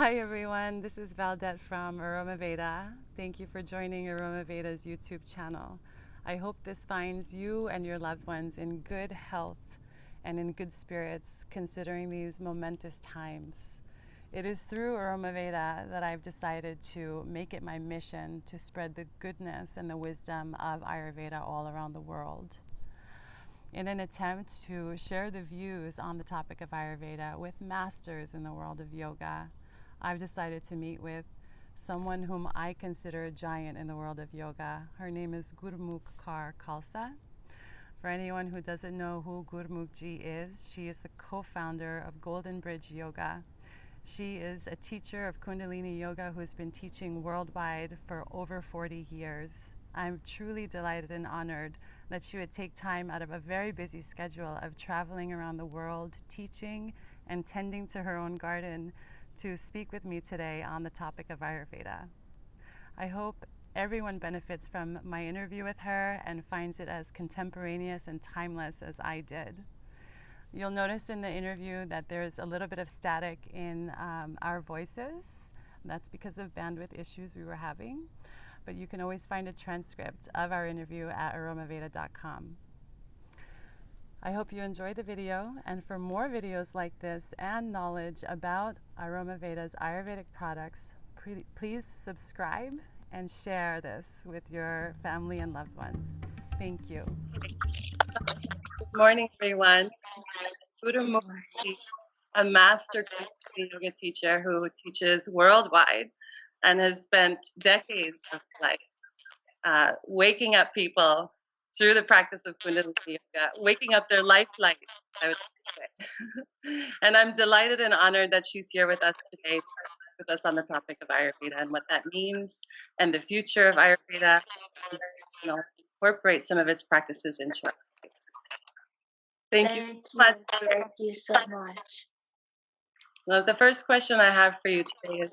Hi everyone, this is Valdette from Aroma Veda. Thank you for joining Aroma Veda's YouTube channel. I hope this finds you and your loved ones in good health and in good spirits considering these momentous times. It is through Aroma Veda that I've decided to make it my mission to spread the goodness and the wisdom of Ayurveda all around the world. In an attempt to share the views on the topic of Ayurveda with masters in the world of yoga, I've decided to meet with someone whom I consider a giant in the world of yoga. Her name is Gurmukh Kaur Khalsa. For anyone who doesn't know who Gurmukhji is, she is the co-founder of Golden Bridge Yoga. She is a teacher of Kundalini Yoga who has been teaching worldwide for over 40 years. I'm truly delighted and honored that she would take time out of a very busy schedule of traveling around the world, teaching and tending to her own garden to speak with me today on the topic of Ayurveda. I hope everyone benefits from my interview with her and finds it as contemporaneous and timeless as I did. You'll notice in the interview that there's a little bit of static in our voices. That's because of bandwidth issues we were having. But you can always find a transcript of our interview at aromaveda.com. I hope you enjoy the video, and for more videos like this and knowledge about Aroma Veda's Ayurvedic products, please subscribe and share this with your family and loved ones. Thank you. Good morning, everyone. Gurmukh, a master yoga teacher who teaches worldwide and has spent decades of life waking up people through the practice of Kundalini Yoga, waking up their life light, I would say. And I'm delighted and honored that she's here with us today to talk with us on the topic of Ayurveda and what that means and the future of Ayurveda, and incorporate some of its practices into our life. Thank you so much. Thank you so much. Well, the first question I have for you today is,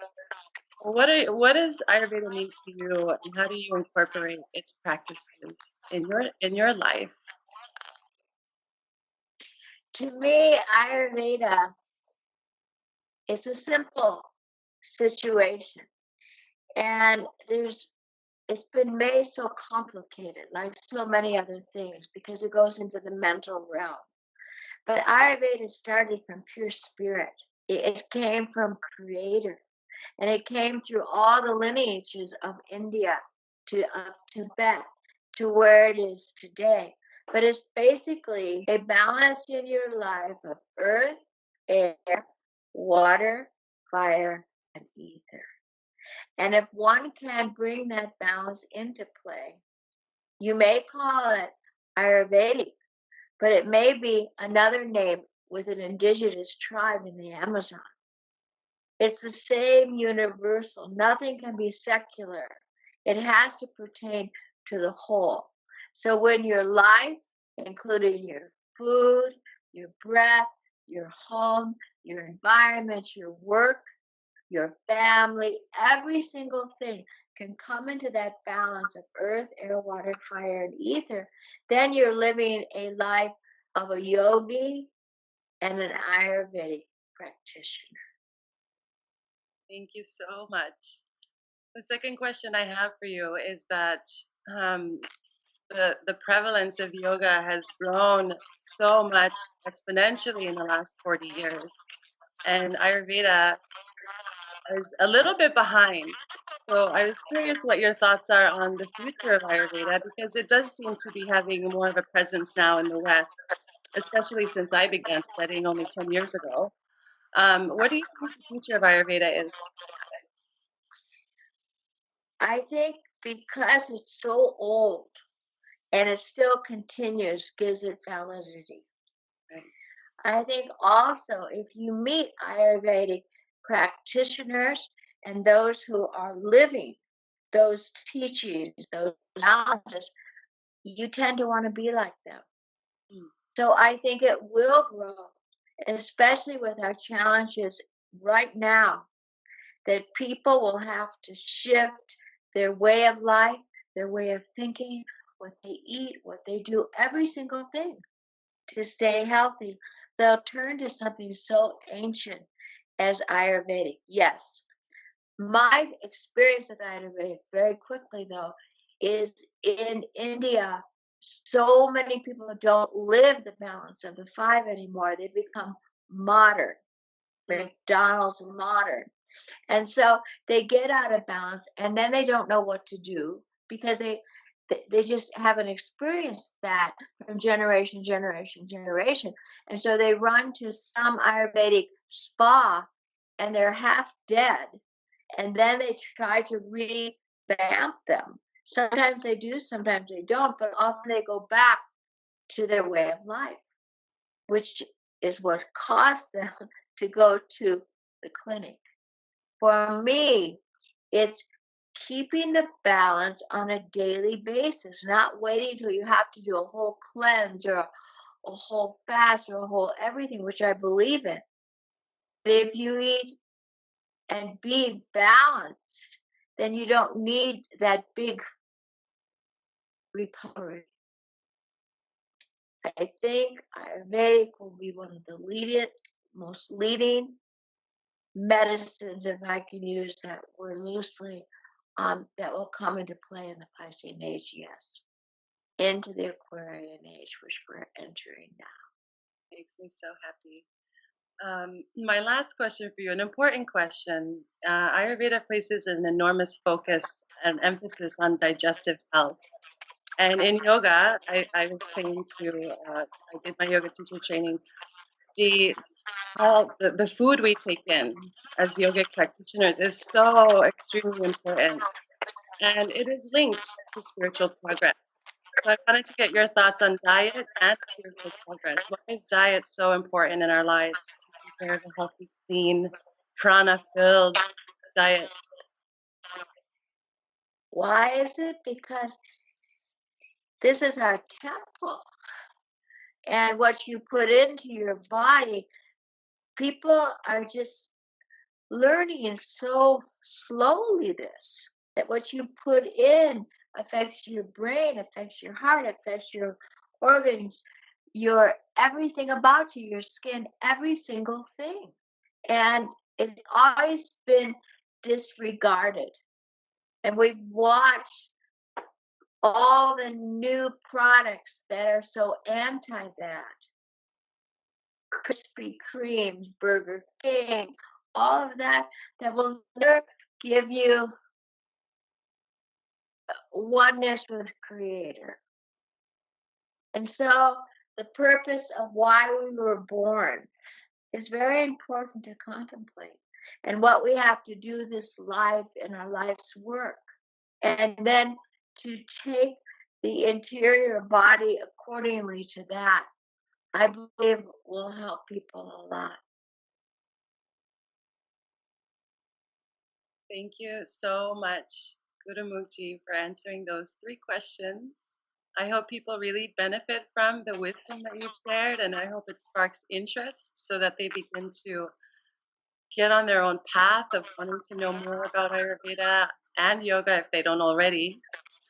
what does Ayurveda mean to you, and how do you incorporate its practices in your life? To me, Ayurveda is a simple situation, and it's been made so complicated, like so many other things, because it goes into the mental realm. But Ayurveda started from pure spirit. It came from Creator, and it came through all the lineages of India to Tibet to where it is today. But it's basically a balance in your life of earth, air, water, fire, and ether. And if one can bring that balance into play, you may call it Ayurvedic, but it may be another name with an indigenous tribe in the Amazon. It's the same universal. Nothing can be secular. It has to pertain to the whole. So when your life, including your food, your breath, your home, your environment, your work, your family, every single thing can come into that balance of earth, air, water, fire, and ether, then you're living a life of a yogi and an Ayurvedic practitioner. Thank you so much. The second question I have for you is that the prevalence of yoga has grown so much exponentially in the last 40 years, and Ayurveda is a little bit behind. So I was curious what your thoughts are on the future of Ayurveda, because it does seem to be having more of a presence now in the West, especially since I began studying only 10 years ago. What do you think the future of Ayurveda is? I think because it's so old and it still continues, gives it validity. Right. I think also if you meet Ayurvedic practitioners and those who are living those teachings, those knowledges, you tend to want to be like them. So I think it will grow, especially with our challenges right now, that people will have to shift their way of life, their way of thinking, what they eat, what they do, every single thing to stay healthy. They'll turn to something so ancient as Ayurvedic. Yes. My experience with Ayurvedic, very quickly though, is in India, so many people don't live the balance of the five anymore. They become modern, McDonald's modern. And so they get out of balance and then they don't know what to do because they just haven't experienced that from generation. And so they run to some Ayurvedic spa and they're half dead. And then they try to revamp them. Sometimes they do, sometimes they don't, but often they go back to their way of life, which is what caused them to go to the clinic. For me, it's keeping the balance on a daily basis, not waiting till you have to do a whole cleanse or a whole fast or a whole everything, which I believe in. But if you eat and be balanced, then you don't need that big recovery. I think Ayurvedic will be one of the most leading medicines, if I can use that word loosely, that will come into play in the Piscean age, yes, into the Aquarian age, which we're entering now. Makes me so happy. My last question for you, an important question. Ayurveda places an enormous focus and emphasis on digestive health. And in yoga, I was saying to, I did my yoga teacher training, the the food we take in as yogic practitioners is so extremely important, and it is linked to spiritual progress. So I wanted to get your thoughts on diet and spiritual progress. Why is diet so important in our lives? Taking care of a healthy, clean, prana-filled diet. Why is it? Because this is our temple. And what you put into your body, people are just learning so slowly this, that what you put in affects your brain, affects your heart, affects your organs, your everything about you, your skin, every single thing. And it's always been disregarded. And we've watched all the new products that are so anti that. Krispy Kremes, Burger King, all of that, that will never give you oneness with Creator. And so the purpose of why we were born is very important to contemplate, and what we have to do this life in our life's work. And then to take the interior body accordingly to that, I believe will help people a lot. Thank you so much, Gurmukji, for answering those 3 questions. I hope people really benefit from the wisdom that you've shared, and I hope it sparks interest so that they begin to get on their own path of wanting to know more about Ayurveda and yoga if they don't already,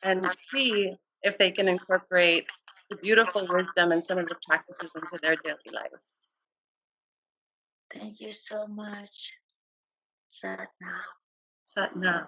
and see if they can incorporate the beautiful wisdom and some of the practices into their daily life. Thank you so much. Sat Nam. Sat Nam.